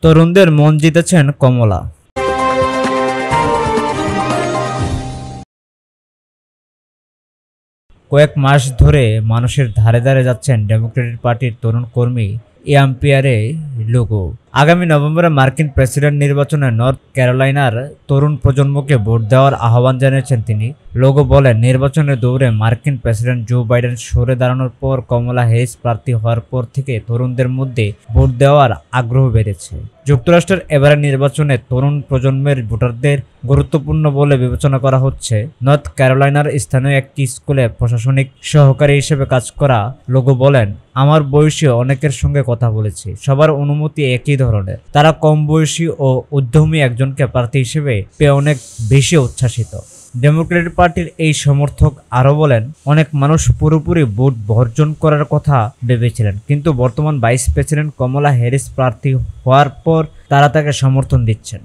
তরুণদের মন জিতেছেন কমলা। কয়েক মাস ধরে মানুষের ধারে ধারে যাচ্ছেন ডেমোক্রেটিক পার্টির তরুণ কর্মী ইয়াম্পিয়ারে লুগো। আগামী নভেম্বরে মার্কিন প্রেসিডেন্ট নির্বাচনে নর্থ ক্যারোলাইনার তরুণ প্রজন্মকে ভোট দেওয়ার আহ্বান জানিয়েছেন তিনি। লোগো বলেন, নির্বাচনের দৌড়ে মার্কিন প্রেসিডেন্ট জো বাইডেন সরে দাঁড়ানোর পর কমলা হ্যারিস প্রার্থী হওয়ার পর থেকে তরুণদের মধ্যে ভোট দেওয়ার আগ্রহ বেড়েছে। যুক্তরাষ্ট্রের এবারের নির্বাচনে তরুণ প্রজন্মের ভোটারদের গুরুত্বপূর্ণ বলে বিবেচনা করা হচ্ছে। নর্থ ক্যারোলাইনার স্থানীয় একটি স্কুলে প্রশাসনিক সহকারী হিসেবে কাজ করা লোগো বলেন, আমার বয়সী অনেকের সঙ্গে কথা বলেছি, সবার অনুমতি একই ধরনের। তারা কম বয়সী ও উদ্যমী একজনকে প্রার্থী হিসেবে পেয়ে অনেক বেশি উচ্ছ্বাসিত। ডেমোক্রেটিক পার্টির এই সমর্থক আরও বলেন, অনেক মানুষ পুরোপুরি ভোট বর্জন করার কথা ভেবেছিলেন, কিন্তু বর্তমান ভাইস প্রেসিডেন্ট কমলা হ্যারিস প্রার্থী হওয়ার পর তারা তাকে সমর্থন দিচ্ছেন।